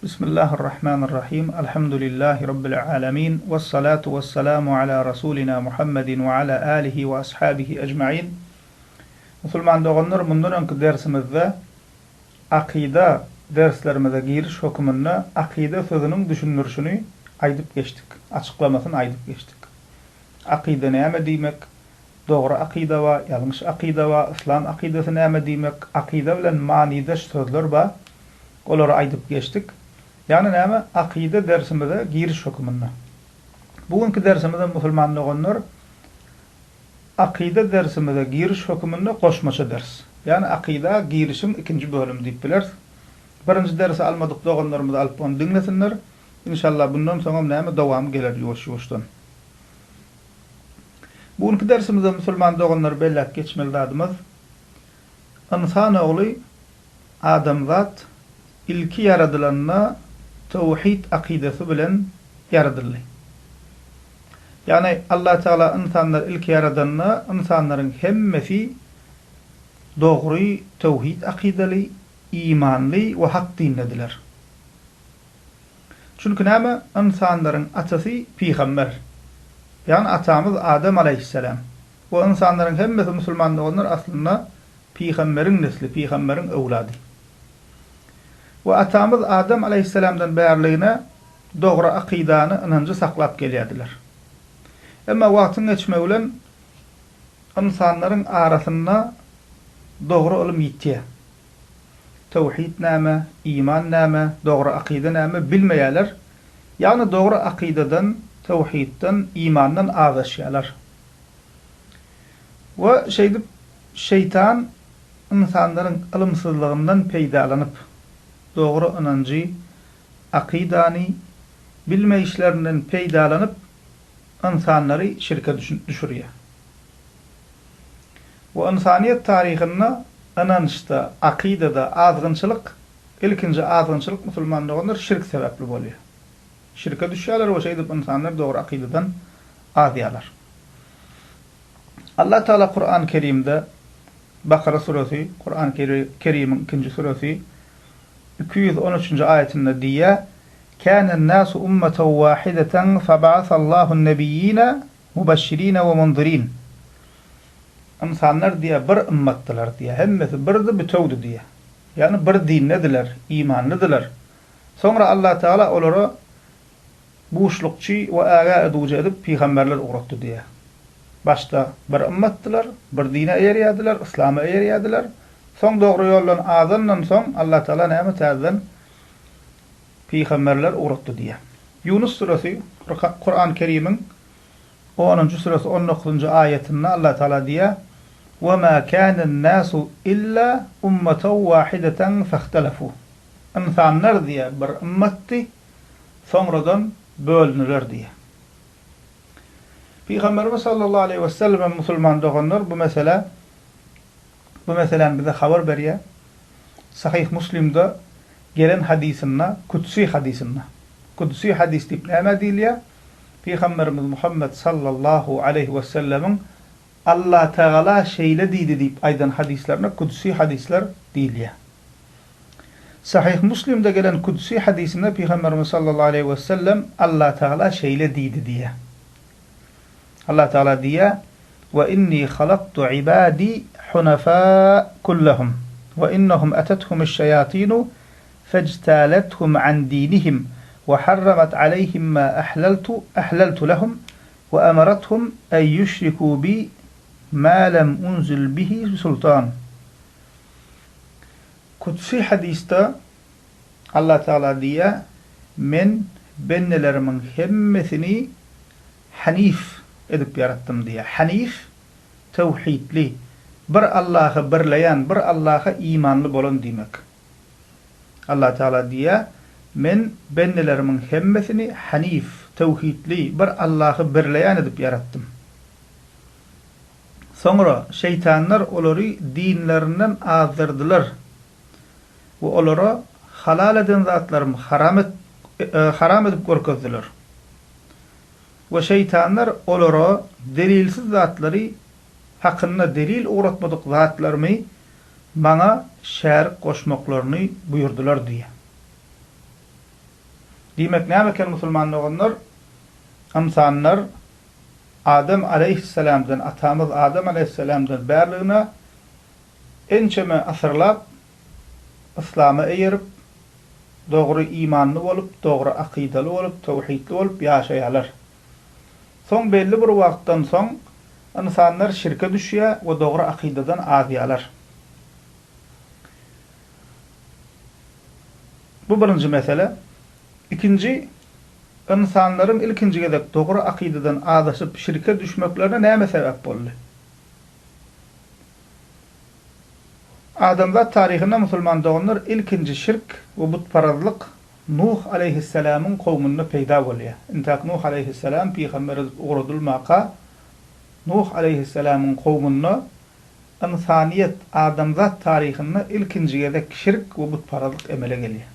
Bismillahirrahmanirrahim. Elhamdülillahi Rabbil alemin. Vessalatu vesselamu ala Rasulina Muhammedin ve ala alihi ve ashabihi ecmaîn. Musulman doganlar, bundan önkü dersimizde akida derslerimize giriş hukumunda akida sözünün düşünülüşünü aydıp geçtik. Açıklamasını aydıp geçtik. Akida näme diýmek? Dogry akida we ýalňyş akida we İslam akidasy näme diýmek? Akida bilen manydaş sözler bar. Olary aydyp geçdik. Yani näme? Akida dersimize giriş hukumunda. Bugünkü dersimizde musulman doganlar akida dersimize giriş hukumunda goşmaça ders. Yani akida girişin ikinci bölüm diýip biler. Birinci dersi almadyk doganlarymyz alyp onu dinlesinler. İnşallah bundan soňra näme dowam geler ýoş-ýoşdan. Bugünkü dersimizde musulman doganlar belläp geçmeli adymyz. İnsan ogly Adam zat ilki yaradylanna tawhid akidesi bilen yaradyldy. Yani Allah Teala insanlar ilki yaradanna insanların hemmesi dogry tawhid akideli, imanly we hak dinlediler. Çünkü näme? İnsanların atasy peýgamber. Yani atamız Adem aleyhisselam. O insanların hemmesi musulman olanlar aslında peýgamberin nesli, peýgamberin öwlady. Ve atamız Adem aleyhisselamdan bärligine dogry akidany ynanjy saklap gelýärdiler. Emma wagtyň geçmegi bilen insanlaryň arasynda dogry ilim ýitdi. Tawhid näme, iman näme, dogry akida näme bilmeýärler. Yani dogry akidadan, tawhiddan, imandan azaşýarlar. Ve şeytan insanlaryň ilimsizliginden peýdalanyp dogry ynanjy, akidany bilmeýişlerinden peýdalanyp insanlary şirke düşürýär. Bu insaniýet taryhynda ynançda, akidada azgynçylyk, ilkinji azgynçylyk musulmanlygyň şirk sebäpli bolýar. Şirke düşýärler we şeýdip insanlar dogry akidadan azýarlar. Allah Teala Kur'an-ı Kerim'de Bakara suresi, Kur'an-ı Kerim'in 2. suresi 213. ayetinde diýär: "Kânen nâsu ummeten wâhideten feba'asallahu nebiyyîne mubeşşirîne ve munzirîn." İnsanlar diye bir ümmetdiler diye. Hemmesi birdi bütewdi diye. Yani bir dinlediler, imanlıdiler. Sonra Allah Teala olary buşlukçy we aga edujy edip peýgamberler uğratdy diye. Başta bir ümmetdiler, bir dine eýerýärdiler, İslam'a eýerýärdiler. Soň dogry ýoldan azandan soň Allah Teala näme täzeden peýgamberler uğratdy diye. Yunus suresi, Kur'an-ı Kerim'in 10. suresi 19. ayetinde Allah Teala diýär: وَمَا كَانَ النَّاسُ إِلَّا أُمَّةً وَاحِدَةً فَاخْتَلَفُوا. İnsanlar diye bir ümmetdi, sonradan bölünürler diye. Peygamberimiz sallallahu aleyhi ve sellem musulman doganlar bu meselen bize haber berýär. Sahih Müslim'de gelen hadisinde, kutsi hadisinde. Kutsi hadis diýip näme diýilýär? Peygamberimiz Muhammed sallallahu aleyhi ve sellemin Allah Teala şeýle diýdi diýip aýdan hadislerine kutsi hadisler diýilýär. Sahih Müslim'de gelen kutsi hadisinde Peygamberimiz sallallahu aleyhi ve sellem Allah Teala şeýle diýdi diýär. Allah Teala diýär: "Ve inni halaqtu ibadi hunafa kullahum ve innahum atathumus-şeyatinu fajtalatuhum an dinihim ve harramat aleyhim ma ahlaltu lahum ve amaratuhum en yushriku bi ma lam unzil bihi sultan." Kutsi hadiste Allah Teala diýär: "Men bennelerimin hemmesini hanif edip yarattım" diye. Hanif, tevhidli, bir Allah'a birleyen, bir Allah'a imanlı bolan demek. Allah Teala diýär: "Men bennelerimin hemmesini hanif, tevhidli, bir Allah'a birleyen edip yarattım." Sonra şeytanlar olary dinlerinden azdırdılar. Ve olary halal eden zatlarym haram edip görkezdiler. Ve şeytanlar olary delilsiz zatlary hakkında delil uğratmadık zatlarımı bana şerik koşmaklaryny buyurdular diye. Diýmek näme musulman olanlar? Insanlar Adem aleyhisselamdan, atamız Adem aleyhisselamdan bärligine ençeme asyrlap İslam'a eýerip, dogry imanly bolup, dogry akydaly bolup, tawhidli bolup ýaşaýarlar. Soň belli bir wagtdan soň insanlar şirke düşýär we dogry akydadan azýarlar. Bu birinji mesele. İkinji, insanların ilkinji gedek dogry akydadan adaşyp şirke düşmeklerine näme sebäp boldy? Adamzat tarihinde musulman doğanlar ilkinci şirk ve butparazlyk Nuh aleyhisselamın kowmunda peýda bolýar. Intak Nuh aleyhisselam peýgamber uğradylmaka Nuh aleyhisselamın kowmunda insaniyet adamzat tarihinde ilkinji gedek şirk ve butparazlyk emele gelýär.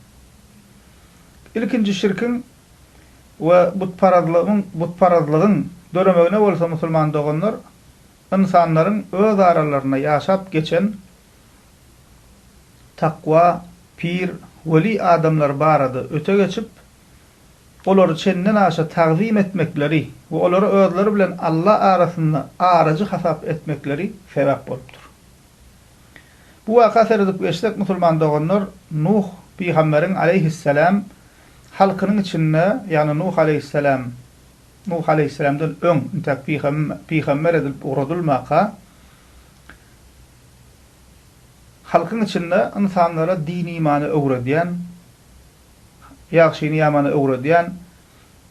İlkinji şirkin we butparazlygyň dönemegine bolsa musulman doğanlar insanlaryň öz aralaryna ýaşap geçen takwa, pir, weli adamlar barada öte geçip olary çenden aşa tagzim etmekleri we olary özleri bilen Allah arasynda aracı hasap etmekleri sebäp bolupdyr. Bu waka seredip geçsek musulman doğanlar Nuh peýgamberiň aleyhisselam halkynyň içinde, ýani Nuh aleyhisselamdan öň intak peýgamber edilip uğradylmaka halkyň içinde insanlara din imany öwredýän, ýagşyny ýamany öwredýän,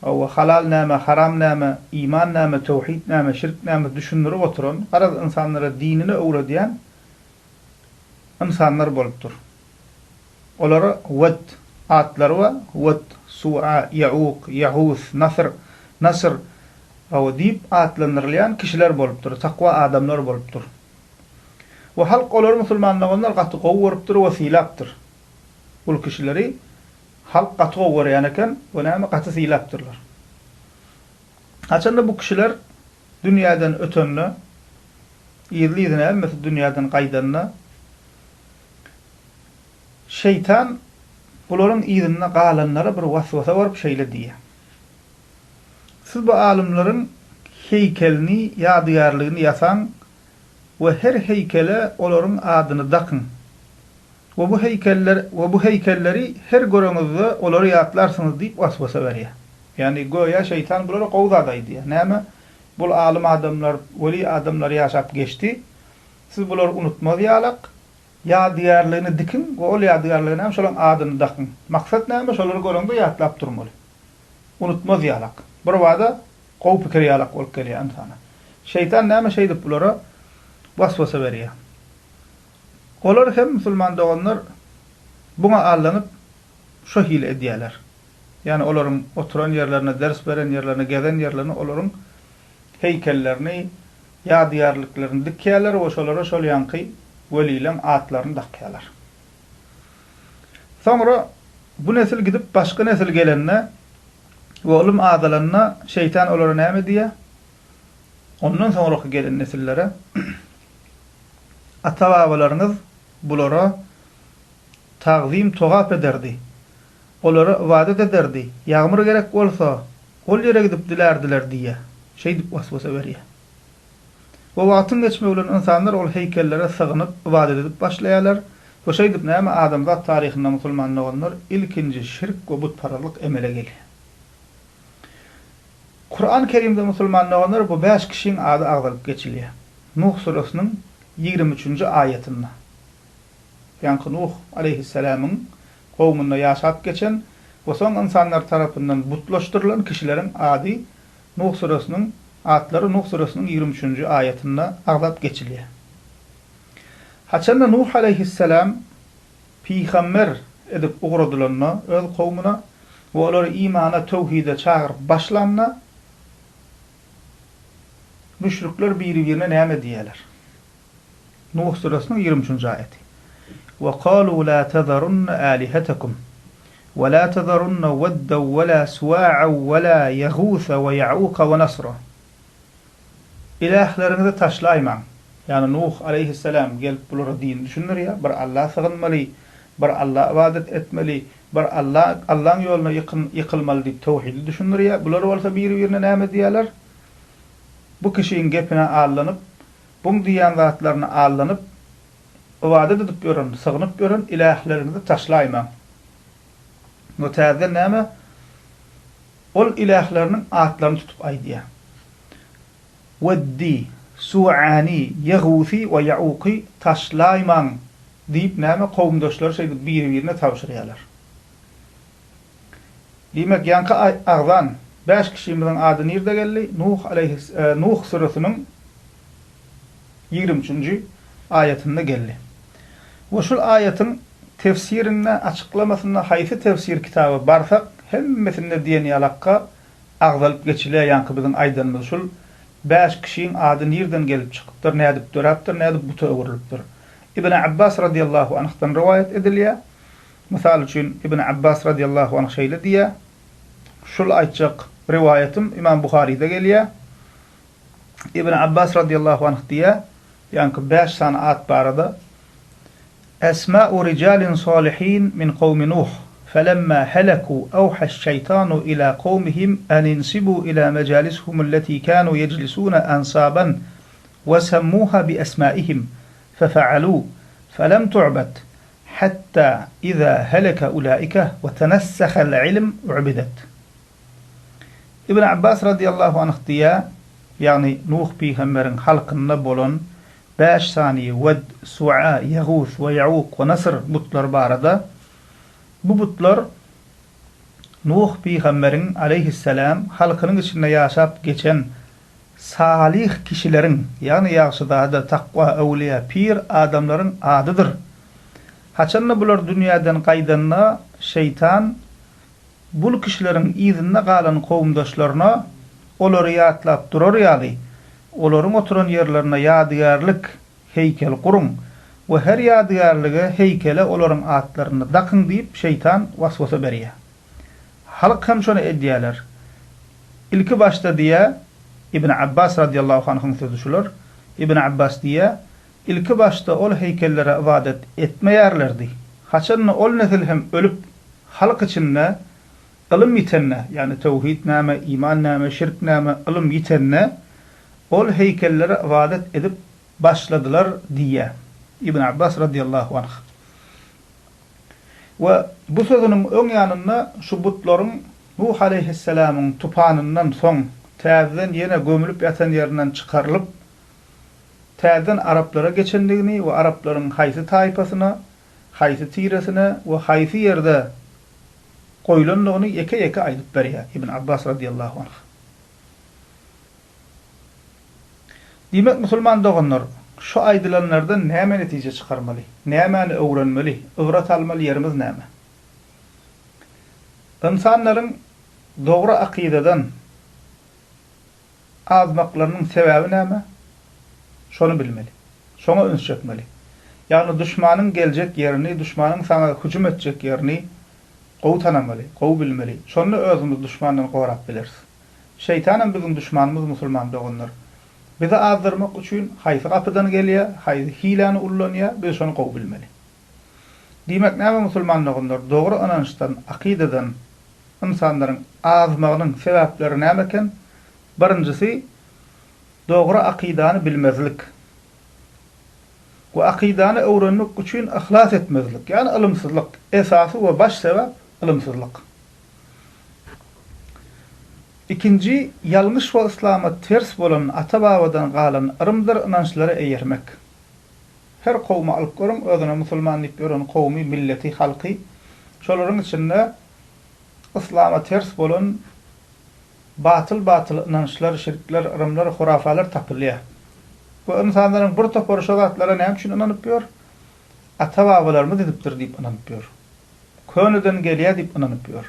o halal näme, haram näme, iman näme, tawhid näme, şirk näme düşündirip oturan, garaz insanlara dinini öwredýän insanlar bolupdyr. Olara Wad atlary we Wad, Su'a, Ya'uq, Yahus, Nasr o diýip atlandyrylýan kişiler bolupdyr, takwa adamlar bolupdyr. Ve halk olar musulmanlar gaty gowurypdyr we silapdyr. Bul kişileri halk gaty gowurýan eken, we näme gaty silapdyrlar. Haçanda bu kişiler dünýäden ötenle, ýerliýden elbet dünýäden gaýdanna şeytan bularyň ýerine galanlara bir waswasa beryp şeýle diýär. Siz bu alimlaryň heykelini, ýadygarlygyny ýasan we her heykele olaryň adyny dakyn. We bu heykelleri her göreňizde olary ýatlarsyňız diýip waswasa berýär. Ýani goýa şeytan bulary gowzadaý diýär. Näme? Bul alim adamlar, weli adamlar ýaşap geçdi. Siz bulary unutmaýarlyk, ýadygarlygyny dikin we ol ýadygarlygyny hem şolaryň adyny dakyn. Maksat näme? Şolary göreňde ýatlap durmaly. Unutmaýarlyk. Bir wada gowy pikir ýalyk bolup gelýär insana. Şeytan näme şey diýip bulary waswasa berýär. Olar hem musulman doğanlar buna allanyp şo hile edýärler. Yani olaryň oturan yerlerine, ders beren yerlerine, gezen yerlerine olaryň heykellerini, ýadygarlyklaryny dikýärler we şolara şol ýanky welilen atlaryny dakýarlar. Soňra bu nesil gidip başga nesil gelenne we ulum adalanna şeytan olary näme diýär? Ondan soňra gelen nesillere ata-babalaryňyz bulara tagzim togap ederdi. Olara wada ederdi. Ýagmyr gerek bolsa, ol ýere gidip dilerdiler diýe. Şey diýip waswasa berýär. We wagtyň geçmegi bilen insanlar ol heykellere sygynyp wada edip başlaýarlar. Bu şey diýip näme adamzat tarihinde musulman olanlar ilkinji şirk we butparalyk emele gelýär. Kur'an-ı Kerim'de musulman olanlar bu 5 kişiň ady agdalyp geçilýär. Nuh surasynyň 23. ayetinde. Yani Nuh aleyhisselamın kowmunda ýaşap geçen we soň insanlar tarapyndan butlaşdyrılan kişilerin ady Nuh surasynyň atlary Nuh surasynyň 23. ayetinde agdap geçilýär. Haçanda Nuh aleyhisselam peýgamber edip uğradylanna öz kowmuna we olary imana, tawhide çağırıp başlanna müşrikler biri-birine näme diýerler? Nuh surasynyň 23. ayeti. وَقَالُوا لَا تَذَرُنَّ آلِهَتَكُمْ وَلَا تَذَرُنَّ وَدًّا وَلَا سُوَاعًا وَلَا يَغُوثَ وَيَعُوقَ وَنَسْرًا İlahlarınızı taşlayman. Yani Nuh aleyhisselam gelip bulara din düşünür ya, bir Allah sığınmalı, bir Allah ibadet etmeli, bir Allah'ın yoluna yıkılmaly diýip tawhidi düşünürýär. Bular bolsa bir-birine näme diýerler? Bu kişiň gepine allanyp, bu diýen zatlaryna allanyp, ibadet edip ýören, sygynyp ýören ilahlaryny taşlaýma. Bu täze näme? Ol ilahlarynyň atlaryny tutup aýdýar. Weddi, Su'ani, Yaghuthi we Ya'uqi taşlaýman diýip näme kowmdaşlar şeýle bir-birine tawşyrýarlar. Diýmek ýanky agdan 5 kişimiň ady nirde geldi? Nuh surasynyň 23-nji ayetinde geldi. Bu şol ayetin tefsirine açıklamasyna haýsy tefsir kitabı barsak hemmesinde diýen ýalakka agdalyp geçilýär ýanky biziň aýdanymyz şol 5 kişiň ady nirden gelip çykypdyr, nädip dörapdyr, nädip buta öwrülipdir. İbn Abbas radiyallahu anh'tan rivayet edilýär. Misal üçin İbn Abbas radiyallahu anh şeýle diýär. Şol aýtjak riwayetim İmam Buhari'de gelýär. İbn Abbas radiyallahu anh diýär, ýanky 5 sana at barada Esma'u rijalin salihin min qawmi Nuh فلما هلكوا أوحى الشيطان إلى قومهم أن ينسبوا إلى مجالسهم التي كانوا يجلسون أنصابا وسموها بأسمائهم ففعلوا فلم تعبد حتى إذا هلك أولئك وتنسخ العلم عبدت. İbn Abbas radiyallahu anh diye yani Nuh peygamberin halkında bolan 5 saniye Ved, Su'a, Yaghuth ve Ya'uq ve Nasr butlar barada bu butlar Nuh peygamberin aleyhisselam halkynyň içinde ýaşap geçen salih kişilerin yani ýaşyda takwa, awliya, pir adamlaryň adydyr. Haçanna bular dünýäden gaýdanna şeytan bu kişilerin izinine galan kowmdaşlaryna olary ýatlap durarýardy. Olaryň oturan ýerlerine ýadygarlyk heykel gurun we her ýadygarlygy heykele olaryň atlaryny dakyn diýip şeytan waswasa berýär. Halk hem şonu edýärler. İlki başda diýär İbn Abbas radiyallahu anh'ın sözü şular. İbn Abbas diýär, ilki başda ol heykellere ibadet etmeýärlerdi. Haçanna ol nesil hem ölüp halk içinde ilm yitenne, yani tevhid näme, iman näme, şirk näme, ilm yitenne ol heykellere ibadet edip başladılar diye. İbn Abbas radiyallahu anh. Ve bu sözünün öň ýanynda şu butlaryň Nuh aleyhisselamyň tupanyndan soň täzeden ýene gömülüp ýatan ýerinden çykarylyp täzeden Araplara geçendigini we Araplaryň haýsy taýpasyna, haýsy tiresine we haýsy ýerde goýulanlygyny eke-eke aýdyp berýär İbn Abbas radiyallahu anh. Diýmek musulman doganlar şu aýdylanlardan näme netije çykarmaly? Näme öwrenmeli? Öwret almaly ýerimiz näme? İnsanlaryň dogry akydeden azmaklarynyň sebäbi näme? Şonu bilmeli. Şoňa öns çekmeli. Ýagny düşmanyň geljek ýerini, düşmanyň sana hüjüm etjek ýerini gowy tanamaly, gowy bilmeli. Şonu özümiz düşmandan gorap bileriz. Şeytanam bizim düşmanymyz musulman doganlar. Bize azdırmak üçin haýsy gapydan gelýär, haýsy hilany ullanýar, biz şonu gowy bilmeli. Diýmek näme musulman doganlar? Dogry anançdan, akydeden insanlaryň azmagynyň sebäpleri näme eken? Birincisi dogry akydany bilmezlik. Bu akydany öwrenmek üçin ihlas etmezlik, yani ilmsizlik. Esasy we baş sebäp ilmsizlik. İkinci, ýalňyş we islama ters bolan ata-babadan galan yrymdyr inançlary eýermek. Her kowma alyp görüň, özüne musulman diýip gören kowmy, milleti, halky, şolaryň içinde islama ters bolan batyl inançlar, şirkler, yrymlar, hurafalar tapylýar. Bu insanlaryň bir topar şogatlara näme üçin inanyp ýör? Ata-babalarymyz edipdir diýip inanyp ýör. Könüden gelýär diýip inanyp ýör.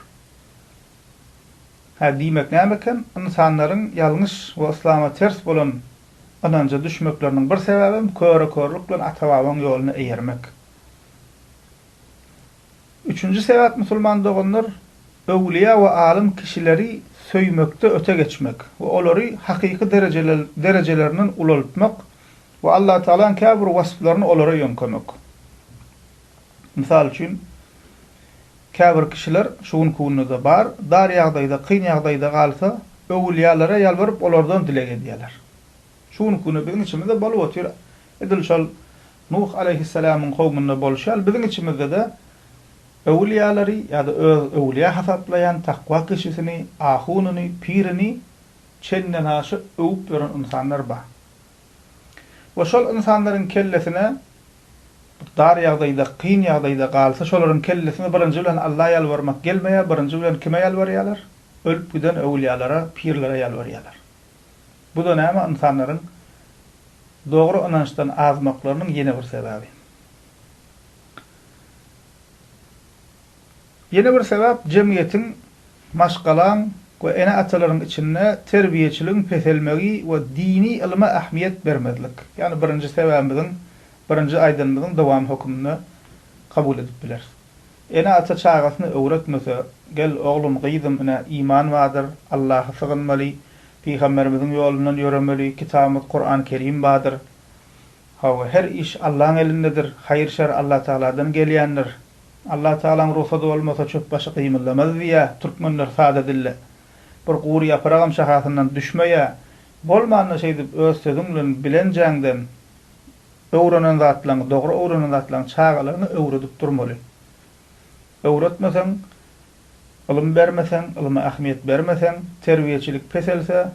Ha diýmek näme eken? İnsanlaryň ýalňyş we islama ters bolan ananja düşmekleriniň bir sebäbi köre-körlük bilen ata-babaň ýoluna eýermek. Üçüncü sebäp musulman doganlar öwliýa we alim kişileri söýmekde öte geçmek we olary hakyky derejelerinden ulaltmak we Allah Taala'nın käbir wasflaryny olara ýönkemek. Misal üçin Käbir kişiler şuun kunuda bar, dar ýagdaýda, kyn ýagdaýda galsa, öwliýalara ýalbaryp olardan dilek edýärler. Şuun kunu biziň içimizde bolup otur. Edil şol Nuh aleyhisselam'ın kowmunda bolşal, biziň içimizde de öwliýalary ýa-da öwliýa hasaplayan takwa kişisini, ahunyny, pirini çenden haşy öwüp beren insanlar bar. Ve şol insanlaryň kellesine dar ýagdaýda, kyn ýagdaýda galsa, şolaryň kellesine birinji bilen Allaha ýalbarmak gelmeýär, birinji bilen kime ýalbarýarlar? Ölüp giden öwliýalara, pirlere ýalbarýarlar. Bu da näme insanlaryň dogry inançdan azmaklarynyň ýene bir sebebi. Ýene bir sebäp jemgyýetiň maşgalan we ene atalaryň içinde terbiýeçiligiň peselmegi we dini ilme ähmiýet bermezlik. Yani birinji sebäbimiň, birinji aýdymyň dowam hukmyny kabul edip biler. Ene ata çağasyny öwretmese, gel oglum gyýdym, ine iman wadyr, Allaha sığynmaly, Peygamberimiziň ýolundan ýöremeli, kitabymyz Kur'an-ı Kerim badyr. Hawa her iş Allahyň elindedir. Hayır şer Allah Taala'dan gelýändir. Allah Taala'nın ruhsady bolmasa çöp başy gymyllamaz diýä türkmenler sada dille. Bir gury ýapragam şahasyndan düşmeýä, bolmanyny şeýdip öz sözüň bilen bilenjäňden öwrenen zatlaryň, dogry öwrenen zatlaryň çağalaryny öwredip durmaly. Öwretmesen, ilm bermesen, ilme ähmiýet bermesen, terbiýeçilik peselse,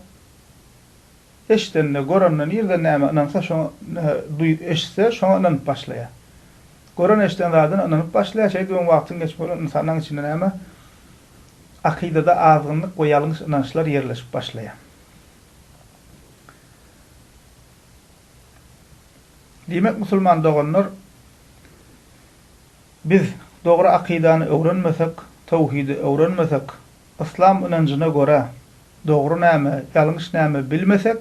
eşitenne, görenden, ýerde näme inansa şoňa eşitse, şoňa inanyp başlaýar. Gören eşiten zaten inanyp başlaýar, şeýle bir wagtyň geçmeli insanyň içinde näme? Akidada azgınlyk we ýalňyş inançlar ýerleşip başlaýar. Diýmek musulman doganlar biz dogry akidany öwrenmesek, tawhidi öwrenmesek, İslam inançyna göre dogry näme, ýalňyş näme bilmesek,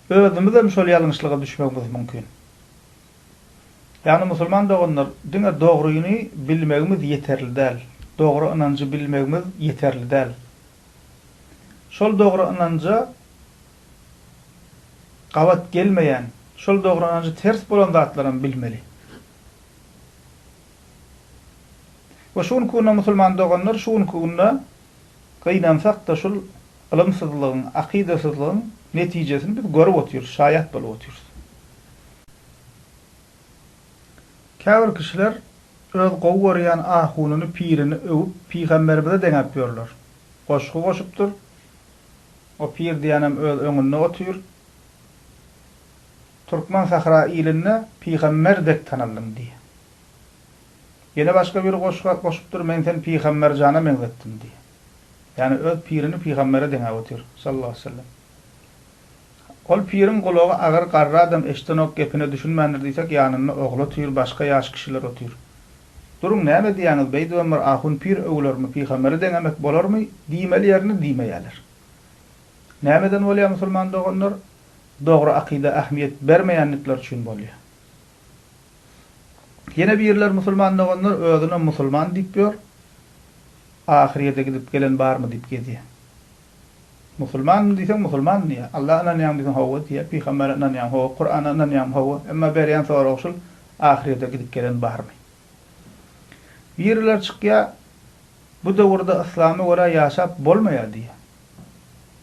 özümiz hem şol ýalňyşlyga düşmegimiz mümkin. Yani musulman doganlar diňe dogryny bilmegimiz ýeterli däl. Dogry inançy bilmegimiz ýeterli däl. Şol dogry inançy gawat gelmeýän, şol dogry inançy ters bolan zatlaryny bilmeli. Ve şuun kunna musulman doganlar şuun kunna gynansak da şol ilmsizligiň, akidasyzlygyň netijesini biz görüp oturýarys, şaýat bolup oturýarys. Käbir kişiler öz gowwaryan ahunyny, pirini öwüp Peýgamberimize deňep ýörler. Goşgy goşupdyr. O pir diýenem öz öňünde otur. Türkmen sahra ilinde Peýgamberdek tanalym diýe. Ýene başga bir goşga goşupdyr, men sen Peýgamber jana meňzetdim diýe. Yani öz pirini Peýgambere deňep otur sallallahu aleyhi ve sellem. Ol pirin gulagy agar garra adam eşden ok gepine düşünmändir diýsek, ýanynda ogly otur, başga ýaş kişiler otur. Durun näme diýäňiz, beýdi ömür ahun pir öwlermi, Peýgambere deňemek bolarmy? Diýmeli ýerine diýmeýärler. Nämeden bolýar musulman doganlar? Dogry akida ähmiýet bermeýänlikler üçin bolýar. Ýene birler musulman doganlar özüne musulman diýip ýör, ahirete gidip gelen barmy diýip gedýär. Musulman diýsen musulman diýär. Allah inanýan biziň hawa diýär, Peýgamber inanýan hawa, Kur'an inanýan hawa, emma berýän soraşyl ahirete gidip gelen barmy? Birler çykýar, bu döwürde İslamy göre ýaşap bolmaýar diýär.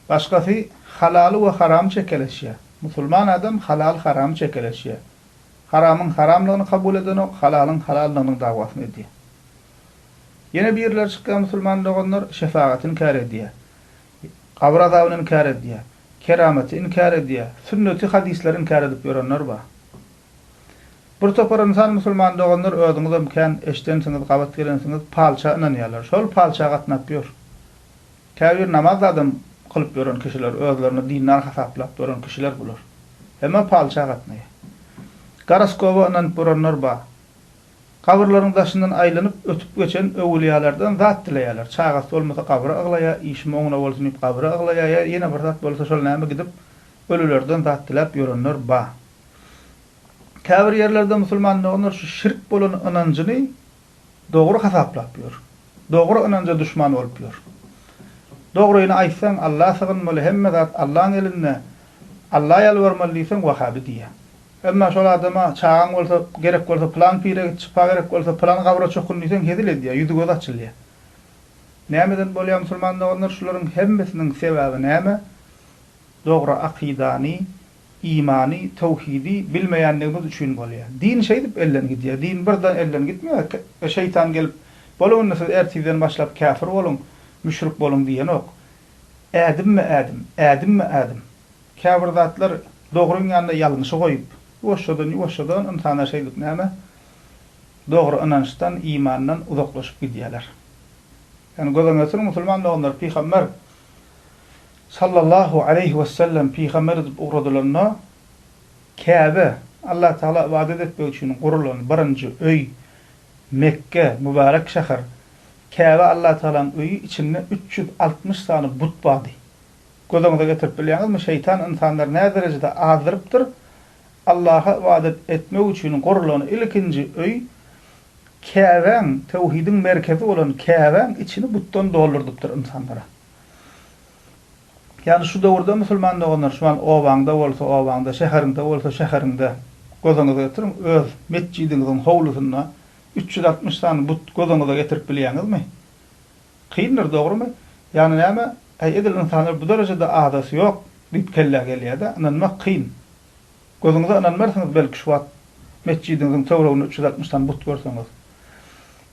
Başgasy halaly we haram çekeleşýär. Musulman adam halal haram çekeleşýär. Haramyň haramlygyny kabul edenok, halalyň halallygyny dawasyny edýär. Ýene birler çykýar musulman doganlar şefaatini inkar edýär. Kabr azabyny inkar edýär. Kerameti inkar edýär. Sünneti hadisleri inkar edip ýörenler bar. Bir topar insan musulman doganlar özüňiz imkan eşdensiňiz, gabat gelensiňiz, palça inanýarlar. Şol palça gatnap ýör. Käbir namaz adam kılıp ýören kişiler, özlerini dinler hasaplap ýören kişiler bular. Emma palça gatnaýar. Garaskowa inanıp ýörenler bar. Kabrlaryň daşyndan aýlanyp ötüp geçen öwliýalardan zat dileýärler. Çağasy bolmasa kabry aglaýar, işmi oňuna bolsun diýip kabry aglaýar, ýene bir zat bolsa şol näme gidip ölülerden zat dilep ýörenler bar. Käbir ýerlerde musulmanlar şu şirk bolan inançyny dogry hasaplap ýör. Dogry inança düşman bolup ýör. Dogryny aýtsaň Allah sığynmaly, hemme zat Allahyň elinde, Allah ýalvarmaly diýsen Wahhabi diýär. Emma şol adama çağan bolsa, gerek bolsa plan pire çıpa gerek bolsa plan gabra çokun disen hedile diye yüzü göz açılýar. Nämeden bolýar musulmanlar onlar şularyň hemmesiniň sebäbi näme? Dogry akidany, imani, tawhidi bilmeýänligimiz üçin bolýar. Din şey dip elden gidýär. Din birden elden gitmeýär. Şeytan gelip bolun siz ertiden başlap kafir bolun, müşrik bolun diýen ok. Ädimmi ädim, ädimmi ädim. Kafir zatlar dogryň ýanynda ýalňyşy goýup, Oşadan insana şeylik näme? Dogry inançdan, imandan uzaklaşıp gidýärler. Yani gözüň ötürü musulmanlar onlar Peygamber sallallahu aleyhi ve sellem Peygamber uradylarına Kabe Allah Taala ibadet etmek üçin gurulan birinci öy Mekke mübarek şäher. Kabe Allah Taala'nın öýü içinde 360 tane but bady. Gözüňize getirip bilýäňizmi? Şeytan insanlar näme derejede azdyrypdyr? Allah'a ibadet etmek üçin gurulan ilkinji öy Kabeň tawhidin merkezi bolan Kabeň içini butdan doldurdypdyr insanlara. Yani şu döwürde musulmanlar onlar şu an owaňda bolsa owaňda, şäherinde bolsa şäherinde gözüňize getirip öz mescidiňiziň howlusuna 360 tane but gözüňize getirip bilýäňizmi? Kyndyr, dogrymy? Yani näme? Edil insanlar bu derejede adasy ýok diýip kelle gelýär-de, inanmak kyn. Gözüňize inanmarsaňyz belki şu wagt mescidiňiziň töwregine 360 tane but görseňiz.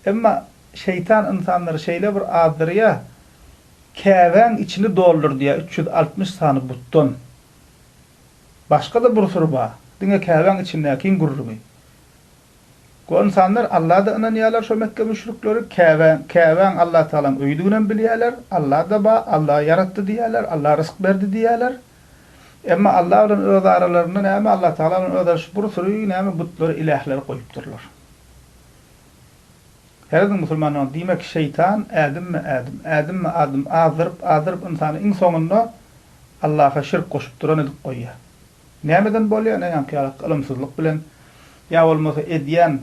Emma şeytan insanları şeyle bir adyrýar. Kabeň içini doldur diye 360 tane butdan. Başka da bir sürü bar. Diňe Kabeň içinde kim gururmy? Bu insanlar Allah'a da inanýarlar, şu Mekke müşrikleri Kabeň Allah Taala'nın öýdügünden bilýärler. Allah da ba, Allah yaratdy diýärler, Allah rızk berdi diýärler. Emma Allah bilen öz aralarynda näme Allah Taala bilen öz bir sürü näme butlary ilahlar goýupdyrlar. Her gün musulmanlar diýmek şeytan ädimmi adam azdyryp insany iň soňunda Allah'a şirk goşup duran edip goýýar. Nämeden bolýar? Näme ýa-da ilmsizlik bilen ýa bolmasa edýän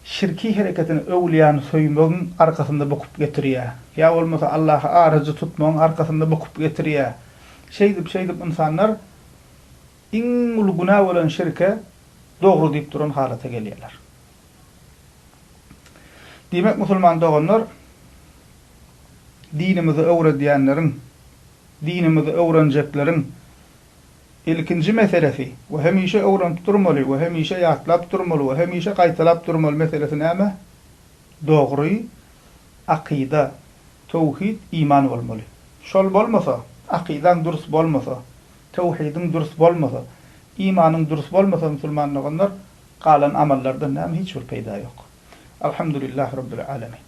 şirki hereketini öwliýany söýmegiň arkasynda bokup getirýär. Ýa bolmasa Allah'a arajy tutmagyň arkasynda bokup getirýär. Şeydip insanlar iň ulu günah bolan şirke dogry diýip duran halata gelýärler. Demek musulman doğanlar dinimizi öwredýänleriň, dinimizi öwrenjekleriň ilkinji meselesi we hemişe öwrenip durmaly we hemişe ýatlap durmaly we hemişe gaýtalap durmaly meselesi näme? Dogry akida, tawhid, iman bolmaly. Şol bolmasa, akidan durus bolmasa, tawhidin durus bolmasa, imanyň durus bolmasa musulman doğanlar galan amallardan näme hiç bir peýda ýok. Elhamdülillahi Rabbil Alemin.